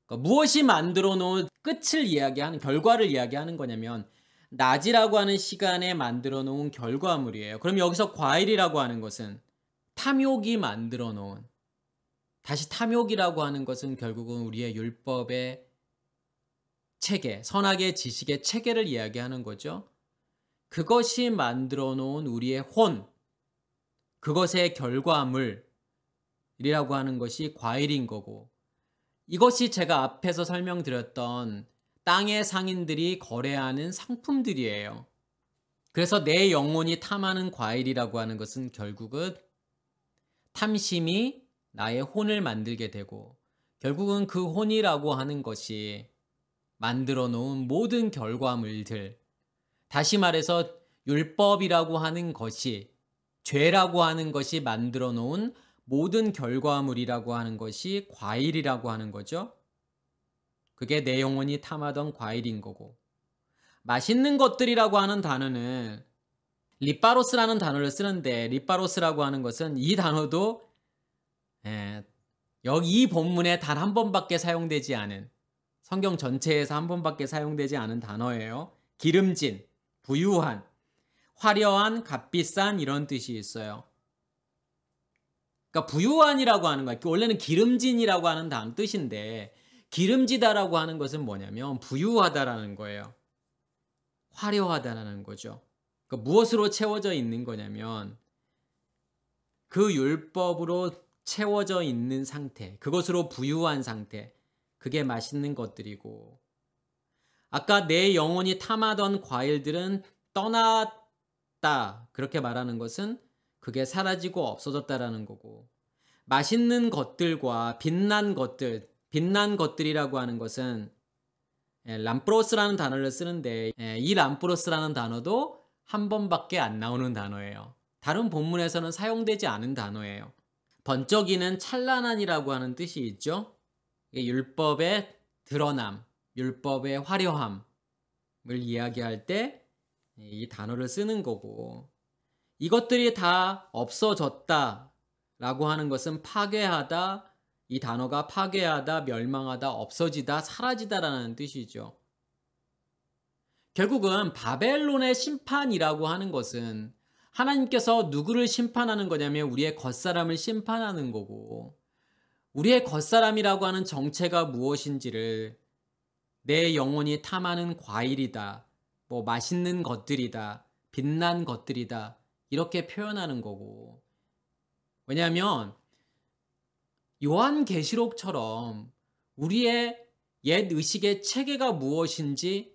그러니까 무엇이 만들어 놓은 끝을 이야기하는, 결과를 이야기하는 거냐면 낮이라고 하는 시간에 만들어 놓은 결과물이에요. 그럼 여기서 과일이라고 하는 것은 탐욕이 만들어 놓은, 다시 탐욕이라고 하는 것은 결국은 우리의 율법의 체계, 선악의 지식의 체계를 이야기하는 거죠. 그것이 만들어 놓은 우리의 혼, 그것의 결과물이라고 하는 것이 과일인 거고, 이것이 제가 앞에서 설명드렸던 땅의 상인들이 거래하는 상품들이에요. 그래서 내 영혼이 탐하는 과일이라고 하는 것은 결국은 탐심이 나의 혼을 만들게 되고 결국은 그 혼이라고 하는 것이 만들어 놓은 모든 결과물들, 다시 말해서 율법이라고 하는 것이, 죄라고 하는 것이 만들어 놓은 모든 결과물이라고 하는 것이 과일이라고 하는 거죠. 그게 내 영혼이 탐하던 과일인 거고, 맛있는 것들이라고 하는 단어는 리파로스라는 단어를 쓰는데, 리파로스라고 하는 것은 이 단어도 여기 이 본문에 단 한 번밖에 사용되지 않은, 성경 전체에서 한 번밖에 사용되지 않은 단어예요. 기름진, 부유한, 화려한, 값비싼 이런 뜻이 있어요. 그러니까 부유한이라고 하는 거야. 원래는 기름진이라고 하는 뜻인데 기름지다라고 하는 것은 뭐냐면 부유하다라는 거예요. 화려하다라는 거죠. 그러니까 무엇으로 채워져 있는 거냐면 그 율법으로 채워져 있는 상태, 그것으로 부유한 상태, 그게 맛있는 것들이고, 아까 내 영혼이 탐하던 과일들은 떠났다 그렇게 말하는 것은 그게 사라지고 없어졌다라는 거고, 맛있는 것들과 빛난 것들, 빛난 것들이라고 하는 것은 람프로스라는 단어를 쓰는데 이 람프로스라는 단어도 한 번밖에 안 나오는 단어예요. 다른 본문에서는 사용되지 않은 단어예요. 번쩍이는 찬란한이라고 하는 뜻이 있죠. 율법의 드러남, 율법의 화려함을 이야기할 때 이 단어를 쓰는 거고, 이것들이 다 없어졌다 라고 하는 것은 파괴하다, 이 단어가 파괴하다, 멸망하다, 없어지다, 사라지다라는 뜻이죠. 결국은 바벨론의 심판이라고 하는 것은 하나님께서 누구를 심판하는 거냐면 우리의 겉사람을 심판하는 거고, 우리의 겉사람이라고 하는 정체가 무엇인지를 내 영혼이 탐하는 과일이다, 뭐 맛있는 것들이다, 빛난 것들이다 이렇게 표현하는 거고, 왜냐하면 요한계시록처럼 우리의 옛 의식의 체계가 무엇인지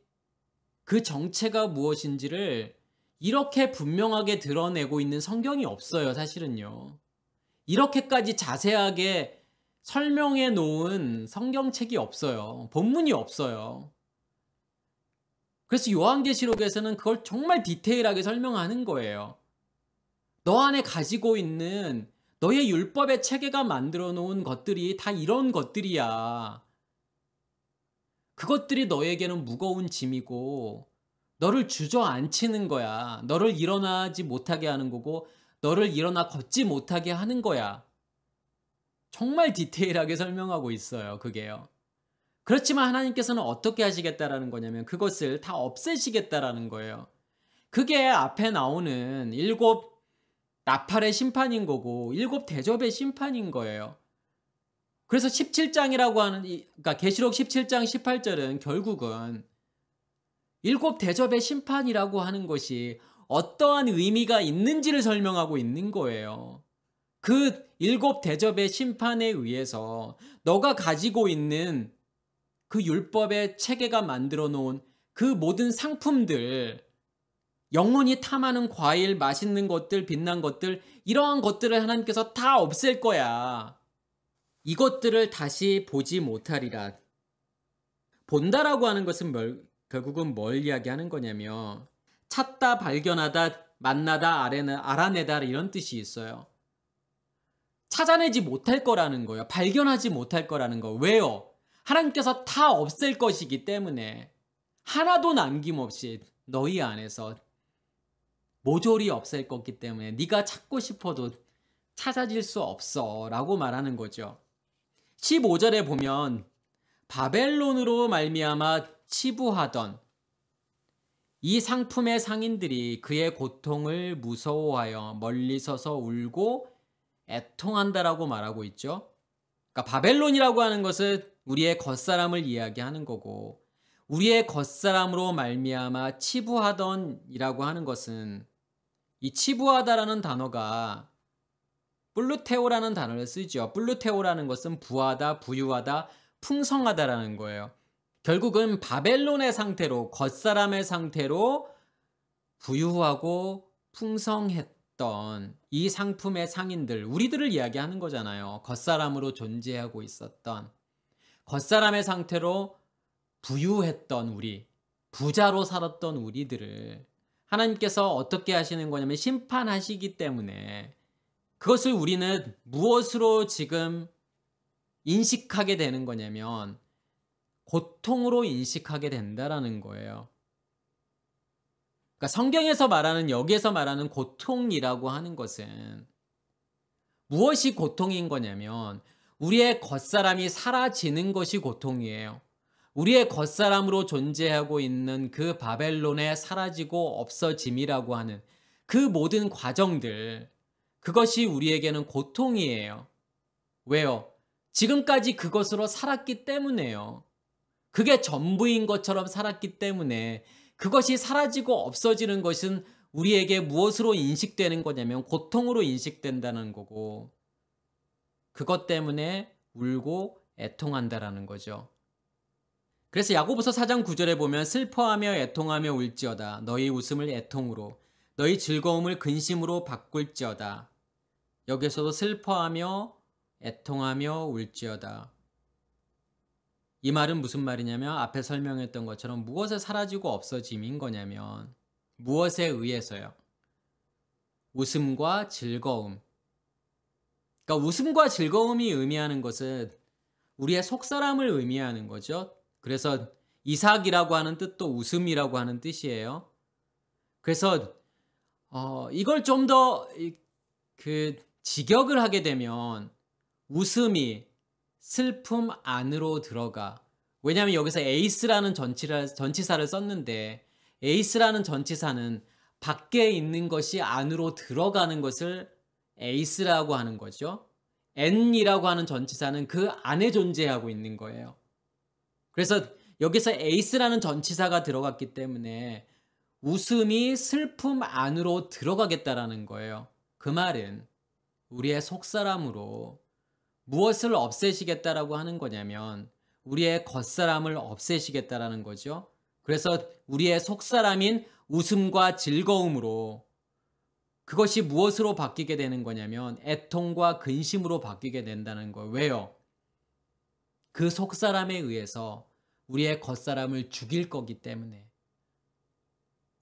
그 정체가 무엇인지를 이렇게 분명하게 드러내고 있는 성경이 없어요. 사실은요. 이렇게까지 자세하게 설명해 놓은 성경책이 없어요. 본문이 없어요. 그래서 요한계시록에서는 그걸 정말 디테일하게 설명하는 거예요. 너 안에 가지고 있는 너의 율법의 체계가 만들어 놓은 것들이 다 이런 것들이야. 그것들이 너에게는 무거운 짐이고 너를 주저앉히는 거야. 너를 일어나지 못하게 하는 거고 너를 일어나 걷지 못하게 하는 거야. 정말 디테일하게 설명하고 있어요. 그게요. 그렇지만 하나님께서는 어떻게 하시겠다라는 거냐면 그것을 다 없애시겠다라는 거예요. 그게 앞에 나오는 7 나팔의 심판인 거고 7 대접의 심판인 거예요. 그래서 17장이라고 하는 그러니까 계시록 17장 18절은 결국은 7 대접의 심판이라고 하는 것이 어떠한 의미가 있는지를 설명하고 있는 거예요. 그 7 대접의 심판에 의해서 너가 가지고 있는 그 율법의 체계가 만들어 놓은 그 모든 상품들, 영혼이 탐하는 과일, 맛있는 것들, 빛난 것들, 이러한 것들을 하나님께서 다 없앨 거야. 이것들을 다시 보지 못하리라. 본다라고 하는 것은 결국은 뭘 이야기하는 거냐면 찾다, 발견하다, 만나다, 알아내다 이런 뜻이 있어요. 찾아내지 못할 거라는 거예요. 발견하지 못할 거라는 거. 왜요? 하나님께서 다 없앨 것이기 때문에 하나도 남김없이 너희 안에서 모조리 없앨 거기 때문에 네가 찾고 싶어도 찾아질 수 없어 라고 말하는 거죠. 15절에 보면 바벨론으로 말미암아 치부하던 이 상품의 상인들이 그의 고통을 무서워하여 멀리 서서 울고 애통한다라고 말하고 있죠. 그러니까 바벨론이라고 하는 것은 우리의 겉사람을 이야기하는 거고, 우리의 겉사람으로 말미암아 치부하던이라고 하는 것은 이 치부하다라는 단어가 플루테오라는 단어를 쓰죠. 플루테오라는 것은 부하다, 부유하다, 풍성하다라는 거예요. 결국은 바벨론의 상태로, 겉사람의 상태로 부유하고 풍성했던 이 상품의 상인들, 우리들을 이야기하는 거잖아요. 겉사람으로 존재하고 있었던, 겉사람의 상태로 부유했던 우리, 부자로 살았던 우리들을 하나님께서 어떻게 하시는 거냐면 심판하시기 때문에 그것을 우리는 무엇으로 지금 인식하게 되는 거냐면 고통으로 인식하게 된다라는 거예요. 그러니까 성경에서 말하는, 여기에서 말하는 고통이라고 하는 것은 무엇이 고통인 거냐면 우리의 겉사람이 사라지는 것이 고통이에요. 우리의 겉사람으로 존재하고 있는 그 바벨론의 사라지고 없어짐이라고 하는, 그 모든 과정들, 그것이 우리에게는 고통이에요. 왜요? 지금까지 그것으로 살았기 때문에요. 그게 전부인 것처럼 살았기 때문에 그것이 사라지고 없어지는 것은 우리에게 무엇으로 인식되는 거냐면 고통으로 인식된다는 거고, 그것 때문에 울고 애통한다라는 거죠. 그래서 야고보서 4장 9절에 보면 슬퍼하며 애통하며 울지어다. 너희 웃음을 애통으로, 너희 즐거움을 근심으로 바꿀지어다. 여기서도 슬퍼하며 애통하며 울지어다. 이 말은 무슨 말이냐면 앞에 설명했던 것처럼 무엇에 사라지고 없어짐인 거냐면 무엇에 의해서요? 웃음과 즐거움. 그러니까 웃음과 즐거움이 의미하는 것은 우리의 속사람을 의미하는 거죠. 그래서 이삭이라고 하는 뜻도 웃음이라고 하는 뜻이에요. 그래서 이걸 좀 더 직역을 하게 되면 웃음이 슬픔 안으로 들어가. 왜냐하면 여기서 에이스라는 전치사를 썼는데 에이스라는 전치사는 밖에 있는 것이 안으로 들어가는 것을 에이스라고 하는 거죠. n이라고 하는 전치사는 그 안에 존재하고 있는 거예요. 그래서 여기서 에이스라는 전치사가 들어갔기 때문에 웃음이 슬픔 안으로 들어가겠다라는 거예요. 그 말은 우리의 속사람으로 무엇을 없애시겠다라고 하는 거냐면 우리의 겉사람을 없애시겠다라는 거죠. 그래서 우리의 속사람인 웃음과 즐거움으로 그것이 무엇으로 바뀌게 되는 거냐면 애통과 근심으로 바뀌게 된다는 거예요. 왜요? 그 속사람에 의해서 우리의 겉사람을 죽일 거기 때문에.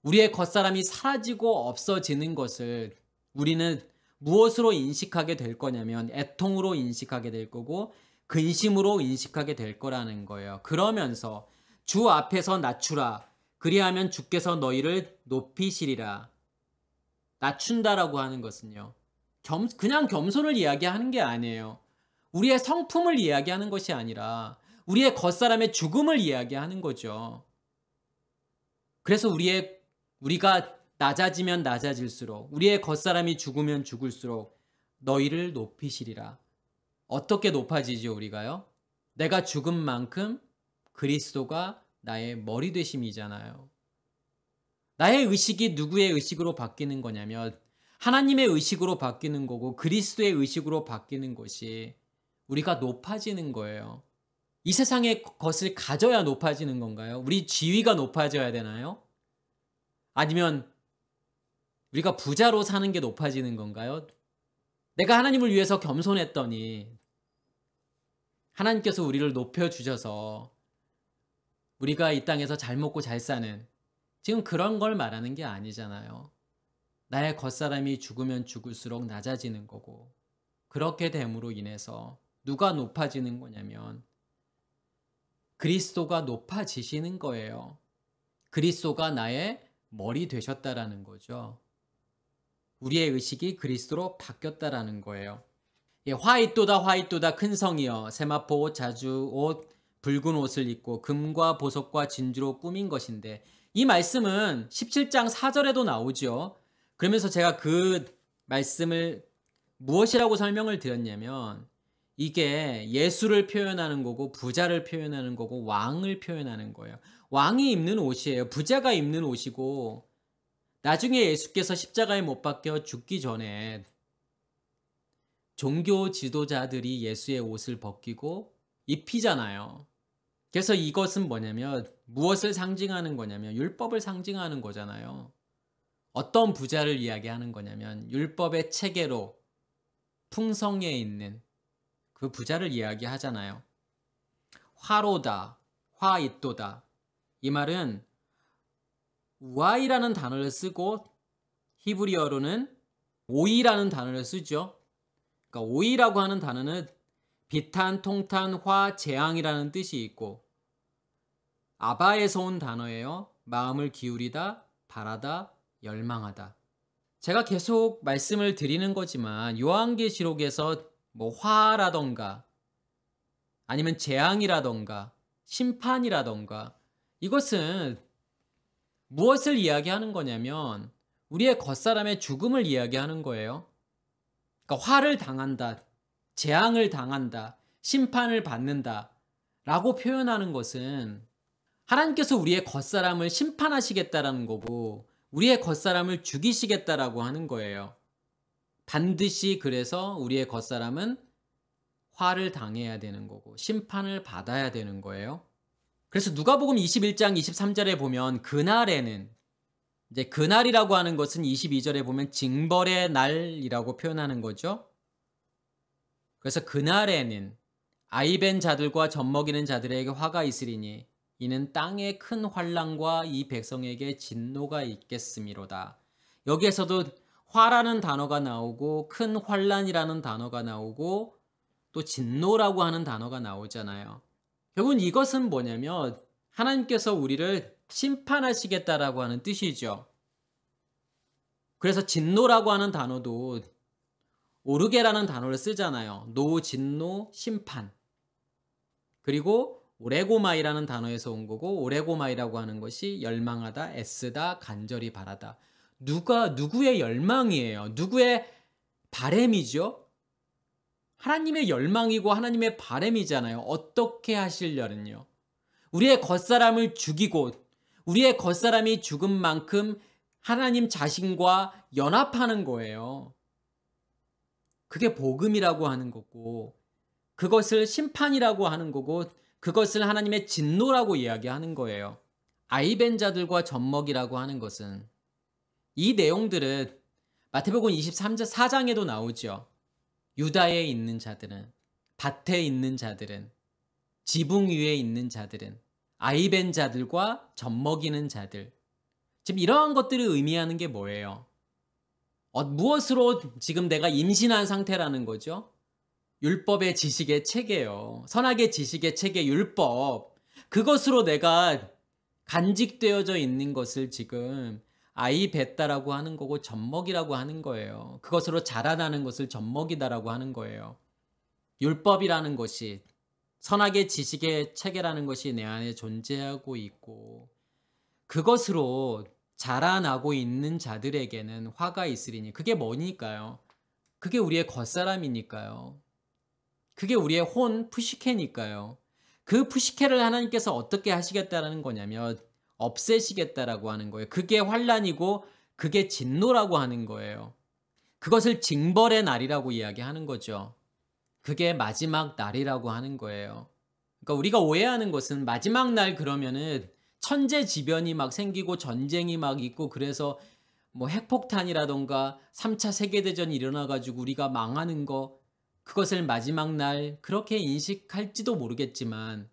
우리의 겉사람이 사라지고 없어지는 것을 우리는 무엇으로 인식하게 될 거냐면 애통으로 인식하게 될 거고 근심으로 인식하게 될 거라는 거예요. 그러면서 주 앞에서 낮추라. 그리하면 주께서 너희를 높이시리라. 낮춘다라고 하는 것은요. 그냥 겸손을 이야기하는 게 아니에요. 우리의 성품을 이야기하는 것이 아니라 우리의 겉사람의 죽음을 이야기하는 거죠. 그래서 우리가 낮아지면 낮아질수록 우리의 겉사람이 죽으면 죽을수록 너희를 높이시리라. 어떻게 높아지죠 우리가요? 내가 죽은 만큼 그리스도가 나의 머리 되심이잖아요. 나의 의식이 누구의 의식으로 바뀌는 거냐면 하나님의 의식으로 바뀌는 거고 그리스도의 의식으로 바뀌는 것이 우리가 높아지는 거예요. 이 세상의 것을 가져야 높아지는 건가요? 우리 지위가 높아져야 되나요? 아니면 우리가 부자로 사는 게 높아지는 건가요? 내가 하나님을 위해서 겸손했더니 하나님께서 우리를 높여주셔서 우리가 이 땅에서 잘 먹고 잘 사는 지금 그런 걸 말하는 게 아니잖아요. 나의 겉사람이 죽으면 죽을수록 낮아지는 거고 그렇게 됨으로 인해서 누가 높아지는 거냐면 그리스도가 높아지시는 거예요. 그리스도가 나의 머리 되셨다라는 거죠. 우리의 의식이 그리스도로 바뀌었다라는 거예요. 예, 화이또다 화이또다 큰 성이여 세마포 옷 자주 옷 붉은 옷을 입고 금과 보석과 진주로 꾸민 것인데 이 말씀은 17장 4절에도 나오죠. 그러면서 제가 그 말씀을 무엇이라고 설명을 드렸냐면 이게 예수를 표현하는 거고 부자를 표현하는 거고 왕을 표현하는 거예요. 왕이 입는 옷이에요. 부자가 입는 옷이고 나중에 예수께서 십자가에 못 박혀 죽기 전에 종교 지도자들이 예수의 옷을 벗기고 입히잖아요. 그래서 이것은 뭐냐면 무엇을 상징하는 거냐면 율법을 상징하는 거잖아요. 어떤 부자를 이야기하는 거냐면 율법의 체계로 풍성해 있는 그 부자를 이야기하잖아요. 화로다, 화이또다. 이 말은 우아이라는 단어를 쓰고 히브리어로는 오이라는 단어를 쓰죠. 그러니까 오이라고 하는 단어는 비탄, 통탄, 화, 재앙이라는 뜻이 있고 아바에서 온 단어예요. 마음을 기울이다, 바라다, 열망하다. 제가 계속 말씀을 드리는 거지만 요한계시록에서 뭐 화라던가 아니면 재앙이라던가 심판이라던가 이것은 무엇을 이야기하는 거냐면 우리의 겉사람의 죽음을 이야기하는 거예요. 그러니까 화를 당한다, 재앙을 당한다, 심판을 받는다 라고 표현하는 것은 하나님께서 우리의 겉사람을 심판하시겠다라는 거고 우리의 겉사람을 죽이시겠다라고 하는 거예요. 반드시 그래서 우리의 겉사람은 화를 당해야 되는 거고 심판을 받아야 되는 거예요. 그래서 누가복음 21장 23절에 보면 그날에는, 이제 그날이라고 하는 것은 22절에 보면 징벌의 날이라고 표현하는 거죠. 그래서 그날에는 아이벤 자들과 젖먹이는 자들에게 화가 있으리니 이는 땅에 큰 환난과 이 백성에게 진노가 있겠음이로다. 여기에서도 화라는 단어가 나오고 큰 환난이라는 단어가 나오고 또 진노라고 하는 단어가 나오잖아요. 결국은 이것은 뭐냐면 하나님께서 우리를 심판하시겠다라고 하는 뜻이죠. 그래서 진노라고 하는 단어도 오르게라는 단어를 쓰잖아요. 노, 진노, 심판. 그리고 오레고마이라는 단어에서 온 거고 오레고마이라고 하는 것이 열망하다, 애쓰다, 간절히 바라다. 누구의 열망이에요? 누구의 바램이죠? 하나님의 열망이고 하나님의 바램이잖아요. 어떻게 하시려는요? 우리의 겉사람을 죽이고 우리의 겉사람이 죽은 만큼 하나님 자신과 연합하는 거예요. 그게 복음이라고 하는 거고 그것을 심판이라고 하는 거고 그것을 하나님의 진노라고 이야기하는 거예요. 아이벤 자들과 젖먹이라고 하는 것은 이 내용들은 마태복음 23장 4장에도 나오죠. 유다에 있는 자들은, 밭에 있는 자들은, 지붕 위에 있는 자들은, 아이벤 자들과 젖먹이는 자들. 지금 이러한 것들을 의미하는 게 뭐예요? 무엇으로 지금 내가 임신한 상태라는 거죠? 율법의 지식의 체계요. 선악의 지식의 체계 율법. 그것으로 내가 간직되어져 있는 것을 지금 아이베다라고 하는 거고 젖먹이라고 하는 거예요. 그것으로 자라나는 것을 젖먹이다라고 하는 거예요. 율법이라는 것이 선악의 지식의 체계라는 것이 내 안에 존재하고 있고 그것으로 자라나고 있는 자들에게는 화가 있으리니 그게 뭐니까요? 그게 우리의 겉사람이니까요. 그게 우리의 혼 푸시케니까요. 그 푸시케를 하나님께서 어떻게 하시겠다라는 거냐면 없애시겠다라고 하는 거예요. 그게 환난이고 그게 진노라고 하는 거예요. 그것을 징벌의 날이라고 이야기하는 거죠. 그게 마지막 날이라고 하는 거예요. 그러니까 우리가 오해하는 것은 마지막 날 그러면은 천재지변이 막 생기고 전쟁이 막 있고 그래서 뭐 핵폭탄이라던가 3차 세계대전이 일어나가지고 우리가 망하는 거 그것을 마지막 날 그렇게 인식할지도 모르겠지만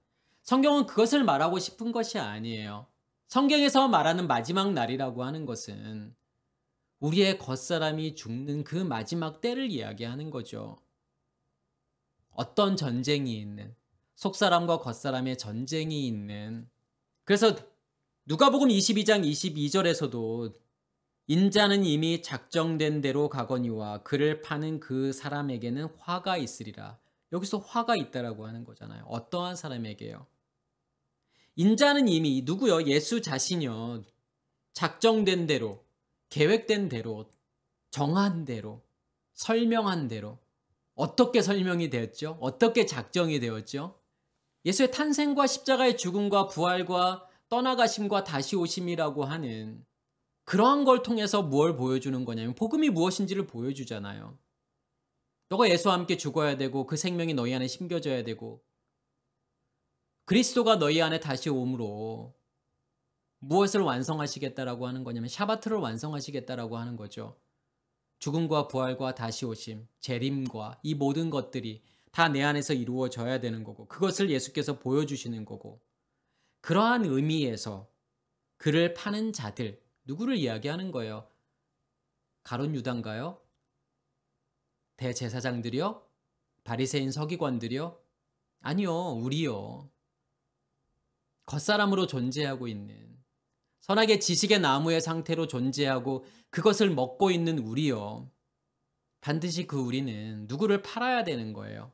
성경은 그것을 말하고 싶은 것이 아니에요. 성경에서 말하는 마지막 날이라고 하는 것은 우리의 겉사람이 죽는 그 마지막 때를 이야기하는 거죠. 어떤 전쟁이 있는, 속사람과 겉사람의 전쟁이 있는. 그래서 누가복음 22장 22절에서도 인자는 이미 작정된 대로 가거니와 그를 파는 그 사람에게는 화가 있으리라. 여기서 화가 있다라고 하는 거잖아요. 어떠한 사람에게요? 인자는 이미 누구요? 예수 자신이요. 작정된 대로, 계획된 대로, 정한 대로, 설명한 대로. 어떻게 설명이 되었죠? 어떻게 작정이 되었죠? 예수의 탄생과 십자가의 죽음과 부활과 떠나가심과 다시 오심이라고 하는 그러한 걸 통해서 뭘 보여주는 거냐면 복음이 무엇인지를 보여주잖아요. 너가 예수와 함께 죽어야 되고 그 생명이 너희 안에 심겨져야 되고 그리스도가 너희 안에 다시 오므로 무엇을 완성하시겠다라고 하는 거냐면 샤바트를 완성하시겠다라고 하는 거죠. 죽음과 부활과 다시 오심, 재림과 이 모든 것들이 다 내 안에서 이루어져야 되는 거고 그것을 예수께서 보여주시는 거고 그러한 의미에서 그를 파는 자들, 누구를 이야기하는 거예요? 가룟 유다인가요? 대제사장들이요? 바리새인 서기관들이요? 아니요, 우리요. 겉사람으로 존재하고 있는 선악의 지식의 나무의 상태로 존재하고 그것을 먹고 있는 우리요. 반드시 그 우리는 누구를 팔아야 되는 거예요.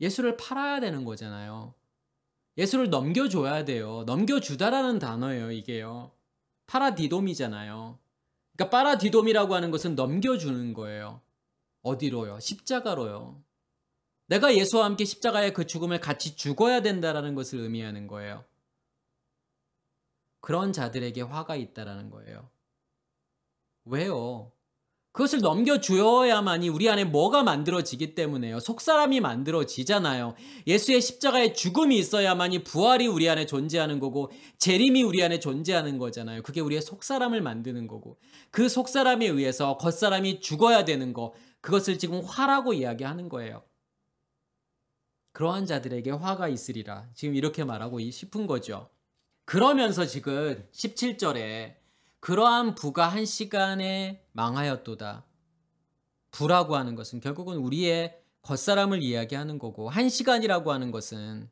예수를 팔아야 되는 거잖아요. 예수를 넘겨줘야 돼요. 넘겨주다라는 단어예요, 이게요. 파라디돔이잖아요. 그러니까 빠라디돔이라고 하는 것은 넘겨주는 거예요. 어디로요? 십자가로요. 내가 예수와 함께 십자가의 그 죽음을 같이 죽어야 된다라는 것을 의미하는 거예요. 그런 자들에게 화가 있다라는 거예요. 왜요? 그것을 넘겨주어야만이 우리 안에 뭐가 만들어지기 때문에요. 속사람이 만들어지잖아요. 예수의 십자가의 죽음이 있어야만이 부활이 우리 안에 존재하는 거고 재림이 우리 안에 존재하는 거잖아요. 그게 우리의 속사람을 만드는 거고 그 속사람에 의해서 겉사람이 죽어야 되는 거 그것을 지금 화라고 이야기하는 거예요. 그러한 자들에게 화가 있으리라. 지금 이렇게 말하고 싶은 거죠. 그러면서 지금 17절에 그러한 부가 한 시간에 망하였도다. 부라고 하는 것은 결국은 우리의 겉사람을 이야기하는 거고 한 시간이라고 하는 것은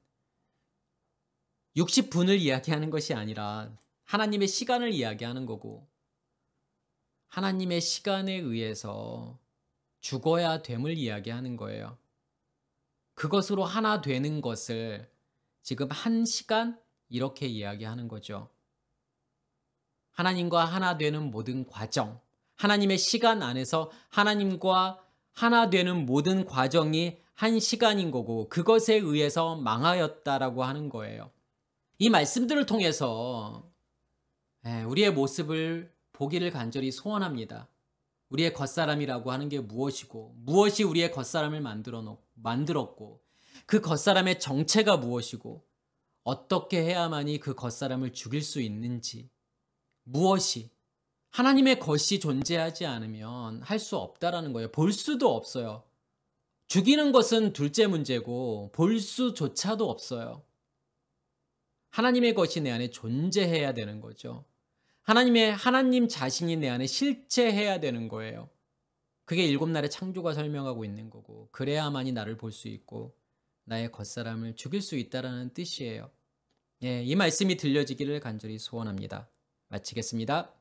60분을 이야기하는 것이 아니라 하나님의 시간을 이야기하는 거고 하나님의 시간에 의해서 죽어야 됨을 이야기하는 거예요. 그것으로 하나 되는 것을 지금 한 시간 이렇게 이야기하는 거죠. 하나님과 하나 되는 모든 과정, 하나님의 시간 안에서 하나님과 하나 되는 모든 과정이 한 시간인 거고 그것에 의해서 망하였다라고 하는 거예요. 이 말씀들을 통해서 우리의 모습을 보기를 간절히 소원합니다. 우리의 겉사람이라고 하는 게 무엇이고 무엇이 우리의 겉사람을 만들었고 그 겉사람의 정체가 무엇이고 어떻게 해야만이 그 겉사람을 죽일 수 있는지 무엇이 하나님의 것이 존재하지 않으면 할 수 없다라는 거예요. 볼 수도 없어요. 죽이는 것은 둘째 문제고 볼 수조차도 없어요. 하나님의 것이 내 안에 존재해야 되는 거죠. 하나님 자신이 내 안에 실체해야 되는 거예요. 그게 7날의 창조가 설명하고 있는 거고 그래야만이 나를 볼 수 있고 나의 겉사람을 죽일 수 있다라는 뜻이에요. 이 말씀이 들려지기를 간절히 소원합니다. 마치겠습니다.